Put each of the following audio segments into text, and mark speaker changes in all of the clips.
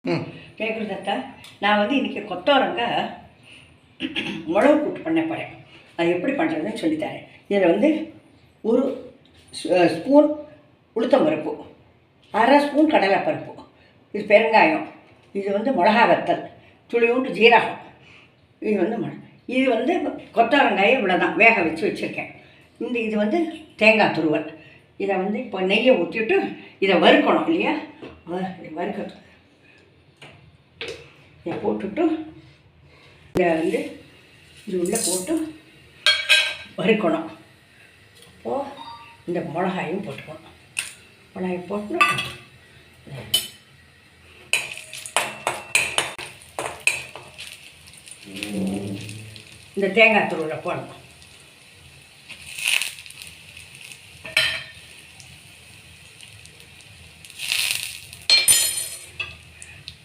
Speaker 1: கேட்குறதா நான் வந்து இன்றைக்கி கொத்தவரங்காய் மிளகு கூட்டு பண்ண போகிறேன். அது எப்படி பண்ணுறதுன்னு சொல்லித்தரேன். இதில் வந்து ஒரு ஸ்பூன் உளுத்தம் பருப்பு, அரை ஸ்பூன் கடலைப்பருப்பு, இது பெருங்காயம், இது வந்து மிளகா வத்தல், துளியூண்டு ஜீரகம், இது வந்து கொத்தவரங்காயை இவ்வளோதான் வேக வச்சு வச்சுருக்கேன். இது வந்து தேங்காய் துருவல். இதை வந்து இப்போ நெய்யை ஊற்றிட்டு இதை வறுக்கணும் இல்லையா, வறுக்கணும். இதை போட்டுட்டு இதை வந்து இது உள்ளே போட்டு வறுக்கணும். அப்போது இந்த மிளகாயும் போட்டுக்கணும். மிளகாய் போட்டு இந்த தேங்காய் துருவலை போடணும்.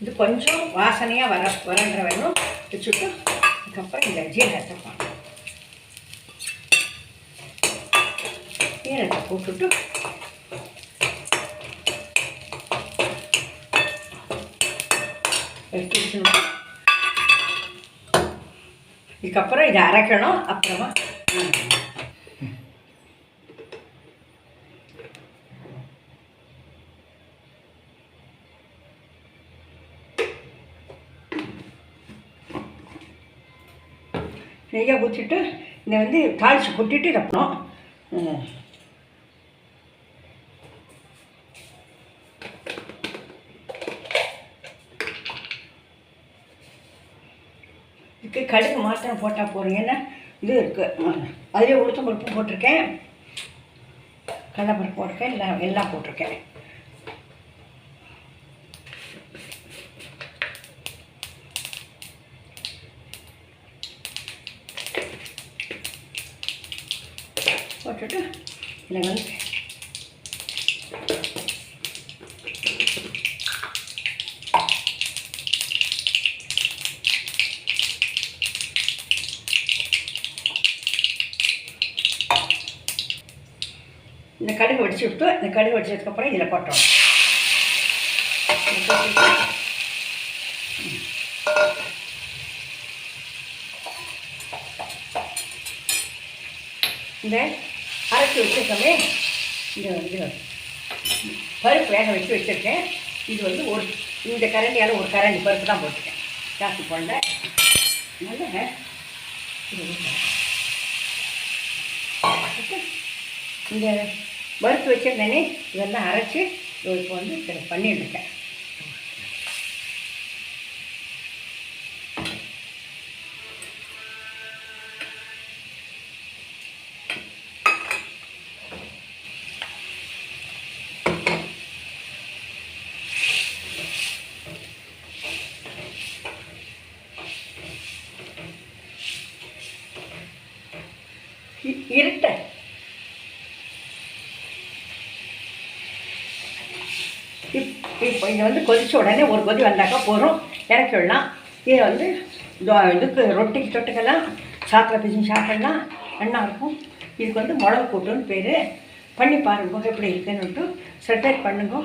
Speaker 1: இது கொஞ்சம் வாசனையாக வரன்ற வேணும் வச்சுட்டு அதுக்கப்புறம் இந்த ஜீரகத்தை போடணும். ஜீரகத்தை போட்டுட்டு இதுக்கப்புறம் இதை அரைக்கணும். அப்புறமா நெய்யை ஊற்றிட்டு இதை வந்து தாளித்து கொட்டிட்டு வைக்கணும். இதுக்கு கடுகு மாத்திரம் போட்டால் போகிறீங்க. ஏன்னா இது இருக்குது, அதிலே உளுத்தம் பருப்பு போட்டிருக்கேன், கடலைப்பருப்பு போட்டிருக்கேன், எல்லாம் போட்டிருக்கேன். போட்டுட்டு இதில் வந்து இந்த கடுகு வடிச்சு விட்டு இந்த கடுகு வடிச்சதுக்கப்புறம் இதில் போட்டோம். இந்த அரைச்சி வச்சுருக்கோமே, இது பருப்பு வேக வச்சு வச்சுருக்கேன். இது வந்து இந்த கரண்டியால் ஒரு கரண்டி பருப்பு தான் போட்டிருக்கேன், ஜாஸ்தி போடல. நல்ல இந்த பருப்பு வச்சுருந்தேனே இதெல்லாம் அரைச்சி இப்போ வந்து பண்ணிட்டுருக்கேன். இருட்ட இப்போ இதை வந்து கொதிச்ச உடனே ஒரு கொதி வந்தாக்கா போகிறோம், இறக்கி விடலாம். இதை வந்து இதுக்கு ரொட்டிக்கு தொட்டுக்கெல்லாம் சாப்பிட பிசிஞ்சு சாப்பிடலாம், நல்லா இருக்கும். இதுக்கு வந்து மிளகு கூட்டுன்னு பேர். பண்ணி பாருங்க எப்படி இருக்குன்னு. செப்பரேட் பண்ணுங்க.